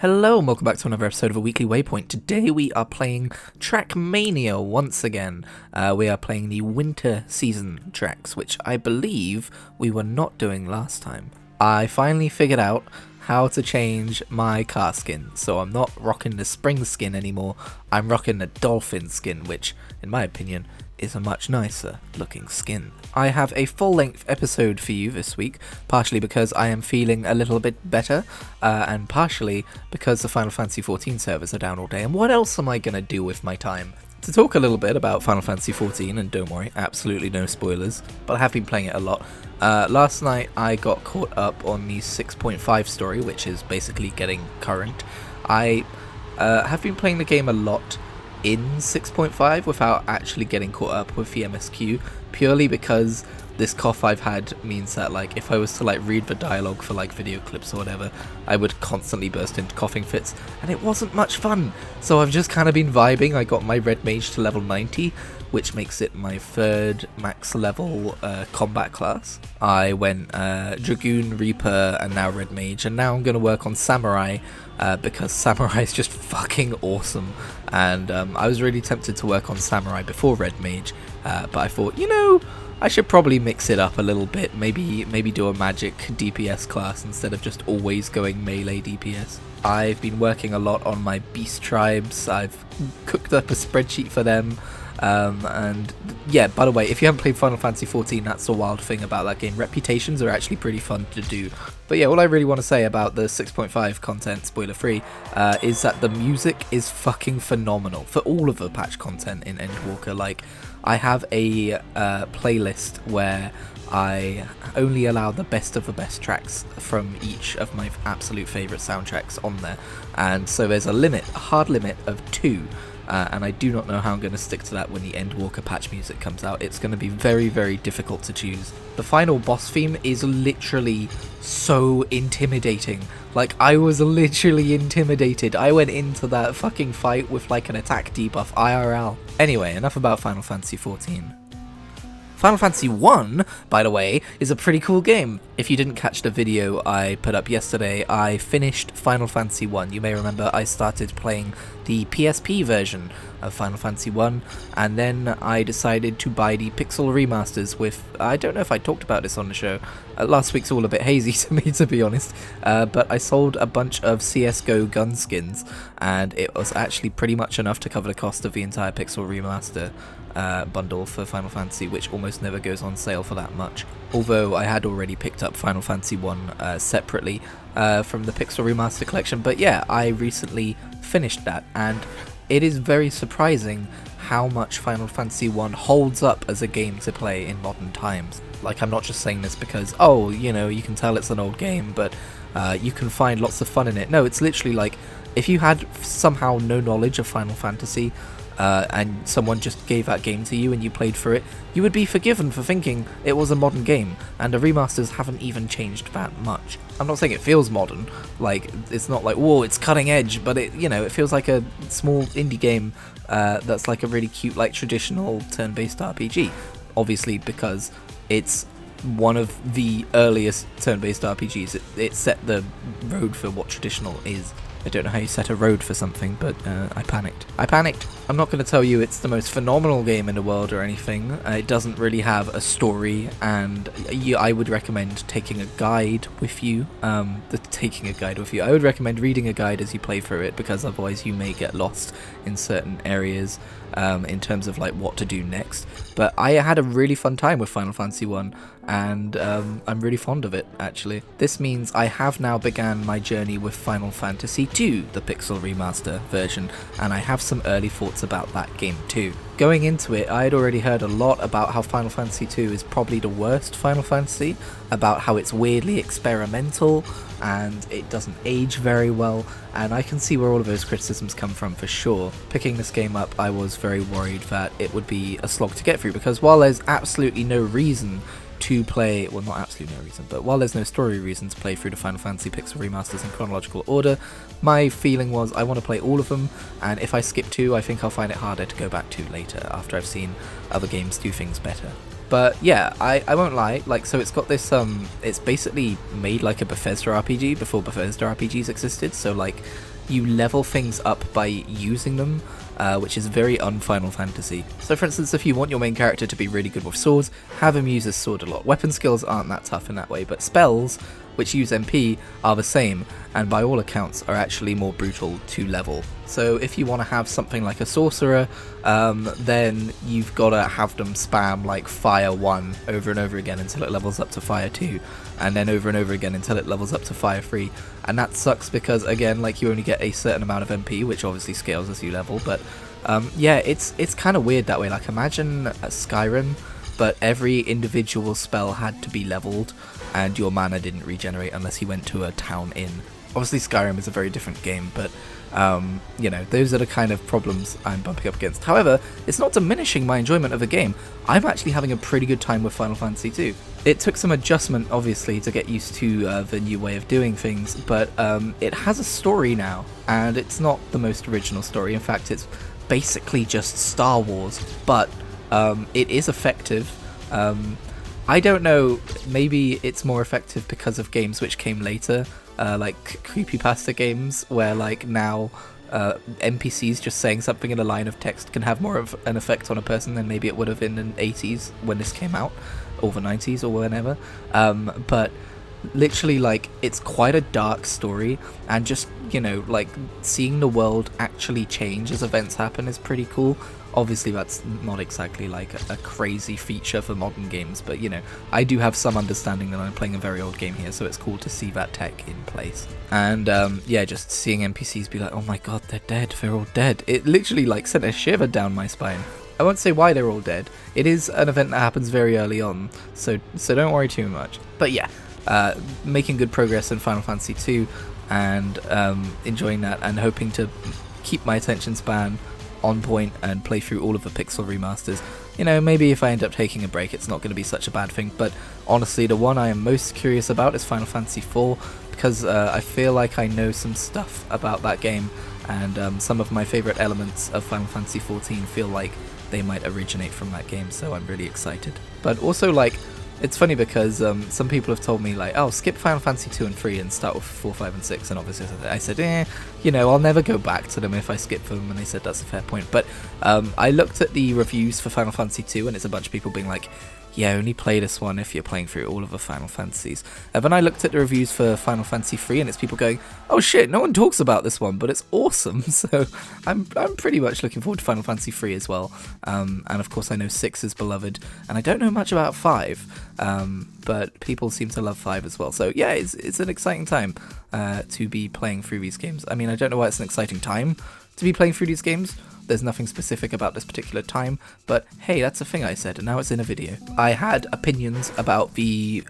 Hello and welcome back to another episode of a weekly Waypoint. Today we are playing Trackmania once again. We are playing the winter season tracks, which I believe we were not doing last time. I finally figured out how to change my car skin, so I'm not rocking the spring skin anymore, I'm rocking the dolphin skin, which, in my opinion, is a much nicer looking skin. I have a full-length episode for you this week, partially because I am feeling a little bit better, and partially because the Final Fantasy XIV servers are down all day, and what else am I going to do with my time? To talk a little bit about Final Fantasy XIV, and don't worry, absolutely no spoilers, but I have been playing it a lot. Last night I got caught up on the 6.5 story, which is basically getting current. I have been playing the game a lot in 6.5 without actually getting caught up with the MSQ, purely because this cough I've had means that, like, if I was to like read the dialogue for like video clips or whatever, I would constantly burst into coughing fits, and it wasn't much fun. So I've just kind of been vibing. I got my Red Mage to level 90, which makes it my third max level combat class. I went Dragoon, Reaper, and now Red Mage, and now I'm going to work on Samurai, because Samurai is just fucking awesome. And I was really tempted to work on Samurai before Red Mage, but I thought, you know, I should probably mix it up a little bit, maybe do a magic DPS class instead of just always going melee DPS. I've been working a lot on my beast tribes. I've cooked up a spreadsheet for them, and yeah, by the way, if you haven't played Final Fantasy XIV, that's the wild thing about that game. Reputations are actually pretty fun to do. But yeah, all I really want to say about the 6.5 content, spoiler free, is that the music is fucking phenomenal for all of the patch content in Endwalker. Like, I have a playlist where I only allow the best of the best tracks from each of my absolute favourite soundtracks on there, and so there's a limit, a hard limit of 2, and I do not know how I'm going to stick to that when the Endwalker patch music comes out. It's going to be very, very difficult to choose. The final boss theme is literally so intimidating. Like, I was literally intimidated. I went into that fucking fight with like an attack debuff IRL. Anyway, enough about Final Fantasy XIV. Final Fantasy 1, by the way, is a pretty cool game. If you didn't catch the video I put up yesterday, I finished Final Fantasy 1. You may remember I started playing the PSP version of Final Fantasy 1, and then I decided to buy the Pixel remasters with, I don't know if I talked about this on the show, last week's all a bit hazy to me, to be honest, but I sold a bunch of CSGO gun skins, and it was actually pretty much enough to cover the cost of the entire Pixel remaster bundle for Final Fantasy, which almost never goes on sale for that much. Although I had already picked up Final Fantasy 1 separately from the Pixel Remaster collection, but yeah, I recently finished that, and it is very surprising how much Final Fantasy 1 holds up as a game to play in modern times. Like, I'm not just saying this because, oh, you know, you can tell it's an old game, but you can find lots of fun in it. No, it's literally like, if you had somehow no knowledge of Final Fantasy, and someone just gave that game to you and you played through it, you would be forgiven for thinking it was a modern game, and the remasters haven't even changed that much. I'm not saying it feels modern, like, it's not like, whoa, it's cutting edge, but it, you know, it feels like a small indie game that's like a really cute, like, traditional turn-based RPG, obviously because it's one of the earliest turn-based RPGs. It set the road for what traditional is. I don't know how you set a road for something, but I panicked. I'm not going to tell you it's the most phenomenal game in the world or anything. It doesn't really have a story, and I would recommend taking a guide with you. I would recommend reading a guide as you play through it, because otherwise you may get lost in certain areas in terms of like what to do next. But I had a really fun time with Final Fantasy 1, and I'm really fond of it, actually. This means I have now began my journey with Final Fantasy 2, the Pixel Remaster version, and I have some early thoughts about that game too. Going into it, I had already heard a lot about how Final Fantasy 2 is probably the worst Final Fantasy, about how it's weirdly experimental, and it doesn't age very well, and I can see where all of those criticisms come from for sure. Picking this game up, I was very worried that it would be a slog to get through, because while there's absolutely no reason to play, well, not absolutely no reason, but while there's no story reason to play through the Final Fantasy Pixel remasters in chronological order, my feeling was I want to play all of them, and if I skip 2, I think I'll find it harder to go back to later after I've seen other games do things better. But yeah, I won't lie, like, so it's got this, it's basically made like a Bethesda RPG before Bethesda RPGs existed, so like, you level things up by using them, which is very un-Final Fantasy. So for instance, if you want your main character to be really good with swords, have him use his sword a lot. Weapon skills aren't that tough in that way, but spells, which use MP, are the same, and by all accounts are actually more brutal to level. So if you want to have something like a sorcerer, then you've got to have them spam like Fire 1 over and over again until it levels up to Fire 2, and then over and over again until it levels up to Fire 3. And that sucks because, again, like, you only get a certain amount of MP, which obviously scales as you level, but yeah, it's kind of weird that way. Like, imagine Skyrim, but every individual spell had to be leveled, and your mana didn't regenerate unless you went to a town inn. Obviously Skyrim is a very different game, but you know, those are the kind of problems I'm bumping up against. However, it's not diminishing my enjoyment of the game. I'm actually having a pretty good time with Final Fantasy II. It took some adjustment, obviously, to get used to the new way of doing things, but it has a story now, and it's not the most original story. In fact, it's basically just Star Wars, but it is effective. I don't know, maybe it's more effective because of games which came later, like creepypasta games, where like now NPCs just saying something in a line of text can have more of an effect on a person than maybe it would have in the 80s when this came out, or the 90s or whenever. But literally, like, it's quite a dark story, and just, you know, like, seeing the world actually change as events happen is pretty cool. Obviously that's not exactly like a crazy feature for modern games, but you know, I do have some understanding that I'm playing a very old game here, so it's cool to see that tech in place. And yeah, just seeing NPCs be like, oh my god, they're dead, they're all dead. It literally like sent a shiver down my spine. I won't say why they're all dead. It is an event that happens very early on, so don't worry too much. But yeah, making good progress in Final Fantasy II, and enjoying that, and hoping to keep my attention span on point and play through all of the Pixel remasters. You know, maybe if I end up taking a break, it's not going to be such a bad thing, but honestly, the one I am most curious about is Final Fantasy IV, because I feel like I know some stuff about that game, and some of my favourite elements of Final Fantasy XIV feel like they might originate from that game, so I'm really excited. But also, like, it's funny because some people have told me, like, oh, skip Final Fantasy 2 and 3 and start with 4, 5, and 6, and obviously I said, you know, I'll never go back to them if I skip them, and they said that's a fair point. But I looked at the reviews for Final Fantasy 2, and it's a bunch of people being like, yeah, only play this one if you're playing through all of the Final Fantasies. And then I looked at the reviews for Final Fantasy 3, and it's people going, oh shit, no one talks about this one, but it's awesome. So I'm pretty much looking forward to Final Fantasy 3 as well. And of course I know 6 is beloved, and I don't know much about 5, but people seem to love 5 as well. So yeah, it's an exciting time to be playing through these games. I mean, I don't know why it's an exciting time to be playing through these games. There's nothing specific about this particular time, but hey, that's a thing I said, and now it's in a video. I had opinions about the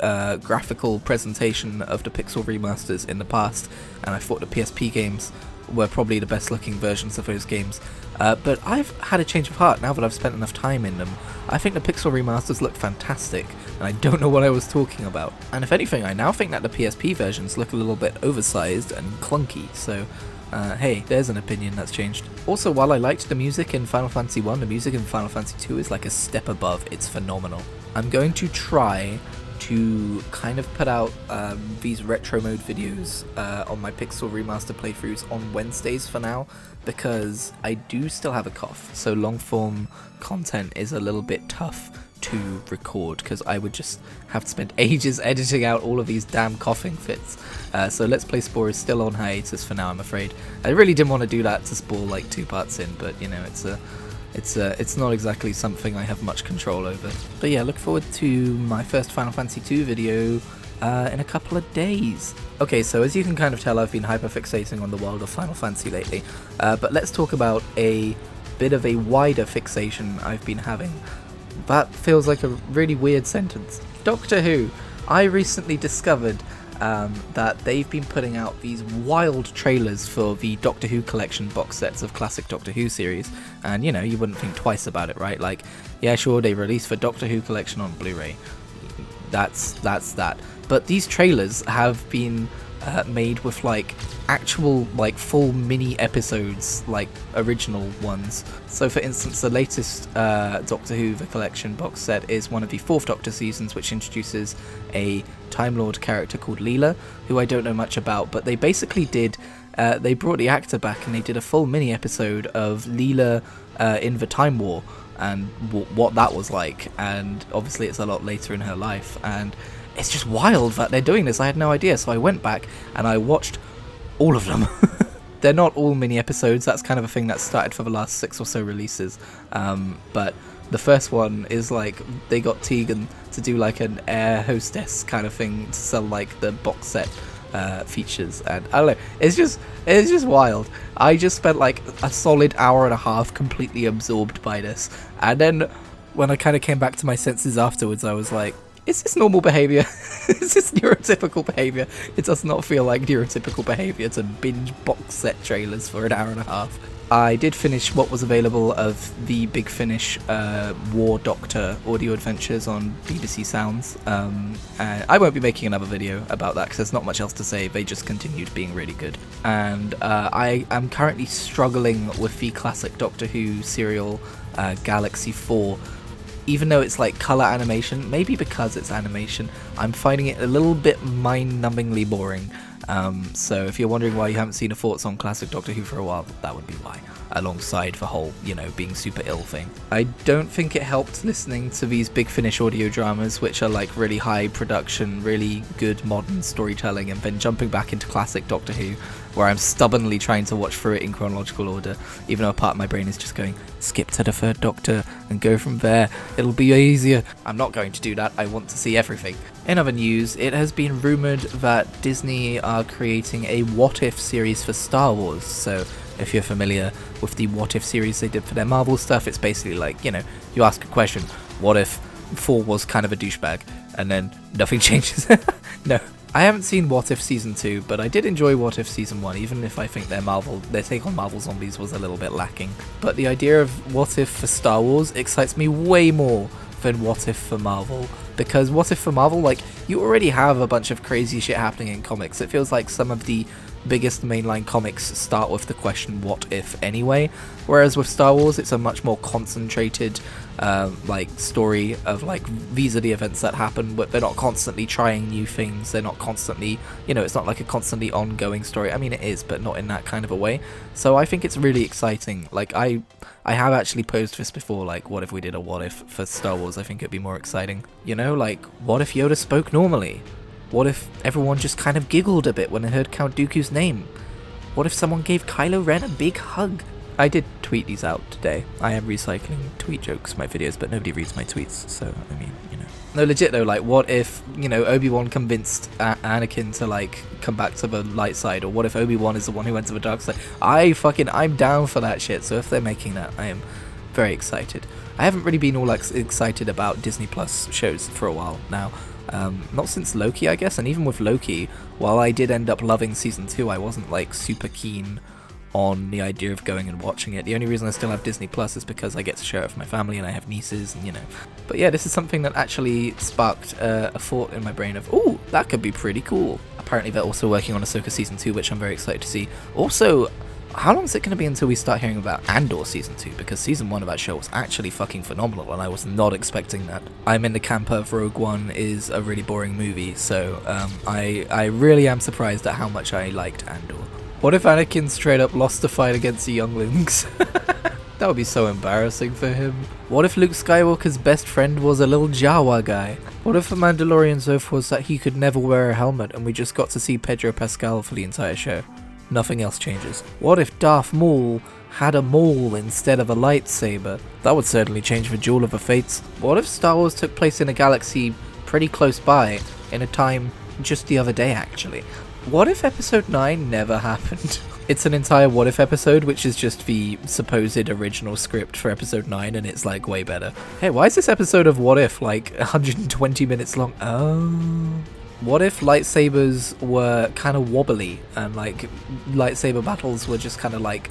graphical presentation of the Pixel remasters in the past, and I thought the PSP games were probably the best looking versions of those games, but I've had a change of heart now that I've spent enough time in them. I think the Pixel remasters look fantastic, and I don't know what I was talking about. And if anything, I now think that the PSP versions look a little bit oversized and clunky, so hey, there's an opinion that's changed. Also, while I liked the music in Final Fantasy 1, the music in Final Fantasy 2 is like a step above. It's phenomenal. I'm going to try to kind of put out these retro mode videos on my Pixel remaster playthroughs on Wednesdays for now, because I do still have a cough, so long form content is a little bit tough to record, because I would just have to spend ages editing out all of these damn coughing fits. So Let's Play Spore is still on hiatus for now, I'm afraid. I really didn't want to do that to Spore like 2 parts in, but you know, it's not exactly something I have much control over. But yeah, look forward to my first Final Fantasy 2 video in a couple of days. Okay, so as you can kind of tell, I've been hyperfixating on the world of Final Fantasy lately, but let's talk about a bit of a wider fixation I've been having. That feels like a really weird sentence. Doctor Who. I recently discovered that they've been putting out these wild trailers for the Doctor Who collection box sets of classic Doctor Who series, and you know, you wouldn't think twice about it, right? Like, yeah, sure, they released the Doctor Who collection on Blu-ray. That's that. But these trailers have been made with like actual like full mini episodes, like original ones. So for instance, the latest Doctor Who The Collection box set is one of the 4th Doctor seasons, which introduces a Time Lord character called Leela, who I don't know much about, but they basically did they brought the actor back and they did a full mini episode of Leela in the Time War and what that was like, and obviously it's a lot later in her life, and it's just wild that they're doing this. I had no idea, so I went back and I watched all of them. They're not all mini episodes, that's kind of a thing that started for the last 6 or so releases, but the first one is like they got Tegan to do like an air hostess kind of thing to sell like the box set features, and I don't know, it's just wild. I just spent like a solid hour and a half completely absorbed by this, and then when I kind of came back to my senses afterwards, I was like, is this normal behavior? Is this neurotypical behavior? It does not feel like neurotypical behavior to binge box set trailers for an hour and a half. I did finish what was available of the Big Finish War Doctor audio adventures on BBC Sounds. And I won't be making another video about that because there's not much else to say. They just continued being really good. And I am currently struggling with the classic Doctor Who serial Galaxy 4. Even though it's like colour animation, maybe because it's animation, I'm finding it a little bit mind-numbingly boring. So if you're wondering why you haven't seen a thoughts on classic Doctor Who for a while, that would be why, alongside the whole, you know, being super ill thing. I don't think it helped listening to these Big Finish audio dramas, which are like really high production, really good modern storytelling, and then jumping back into classic Doctor Who, where I'm stubbornly trying to watch through it in chronological order, even though a part of my brain is just going, skip to the 3rd Doctor and go from there, it'll be easier. I'm not going to do that, I want to see everything. In other news, it has been rumoured that Disney are creating a What If series for Star Wars. So if you're familiar with the What If series they did for their Marvel stuff, it's basically like, you know, you ask a question, what if Thor was kind of a douchebag, and then nothing changes. No, I haven't seen What If Season 2, but I did enjoy What If Season 1, even if I think their take on Marvel Zombies was a little bit lacking. But the idea of What If for Star Wars excites me way more than What If for Marvel, because What If for Marvel, like, you already have a bunch of crazy shit happening in comics. It feels like some of the biggest mainline comics start with the question what if anyway, whereas with Star Wars it's a much more concentrated like story of like these are the events that happen, but they're not constantly trying new things, they're not constantly, you know, it's not like a constantly ongoing story. I mean it is, but not in that kind of a way. So I think it's really exciting. Like I have actually posed this before, like what if we did a what if for Star Wars. I think it'd be more exciting, you know, like what if Yoda spoke normally? What if everyone just kind of giggled a bit when they heard Count Dooku's name? What if someone gave Kylo Ren a big hug? I did tweet these out today. I am recycling tweet jokes in my videos, but nobody reads my tweets, so I mean, you know. No, legit though, like what if, you know, Obi-Wan convinced Anakin to like come back to the light side, or what if Obi-Wan is the one who went to the dark side? I'm down for that shit, so if they're making that, I am very excited. I haven't really been all like excited about Disney Plus shows for a while now. Not since Loki, I guess, and even with Loki, while I did end up loving season 2, I wasn't like super keen on the idea of going and watching it. The only reason I still have Disney Plus is because I get to share it with my family and I have nieces, and you know. But yeah, this is something that actually sparked a thought in my brain of, ooh, that could be pretty cool. Apparently they're also working on Ahsoka season 2, which I'm very excited to see. Also, how long is it going to be until we start hearing about Andor Season 2? Because Season 1 of that show was actually fucking phenomenal, and I was not expecting that. I'm in the camp of Rogue One is a really boring movie, so I really am surprised at how much I liked Andor. What if Anakin straight up lost the fight against the younglings? That would be so embarrassing for him. What if Luke Skywalker's best friend was a little Jawa guy? What if the Mandalorian's oath was that he could never wear a helmet and we just got to see Pedro Pascal for the entire show? Nothing else changes. What if Darth Maul had a maul instead of a lightsaber? That would certainly change the Duel of the Fates. What if Star Wars took place in a galaxy pretty close by, in a time just the other day actually? What if episode 9 never happened? It's an entire what if episode, which is just the supposed original script for episode 9, and it's like way better. Hey, why is this episode of What If like 120 minutes long? Oh. What if lightsabers were kind of wobbly and like lightsaber battles were just kind of like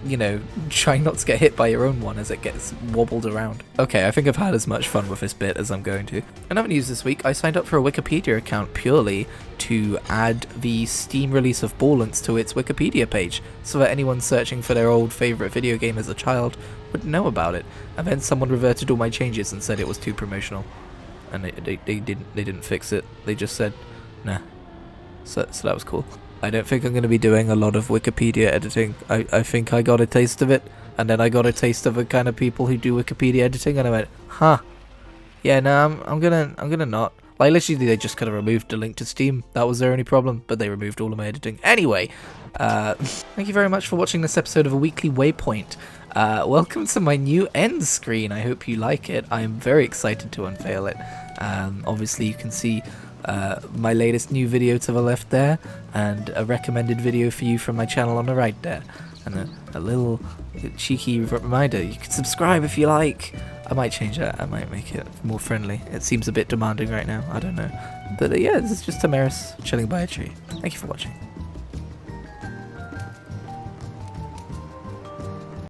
you know, trying not to get hit by your own one as it gets wobbled around. Okay, I think I've had as much fun with this bit as I'm going to. Another news this week, I signed up for a Wikipedia account purely to add the Steam release of Ballants to its Wikipedia page, so that anyone searching for their old favourite video game as a child would know about it. And then someone reverted all my changes and said it was too promotional. And they didn't fix it. They just said, nah. So that was cool. I don't think I'm going to be doing a lot of Wikipedia editing. I think I got a taste of it, and then I got a taste of the kind of people who do Wikipedia editing, and I went, huh. Yeah, no, I'm gonna not. Like, literally, they just kind of removed the link to Steam. That was their only problem, but they removed all of my editing. Anyway, thank you very much for watching this episode of A Weekly Waypoint. Welcome to my new end screen. I hope you like it. I'm very excited to unveil it. Obviously, you can see my latest new video to the left there, and a recommended video for you from my channel on the right there. And a little cheeky reminder, you can subscribe if you like. I might change that. I might make it more friendly. It seems a bit demanding right now. I don't know. But yeah, this is just Tamaris chilling by a tree. Thank you for watching.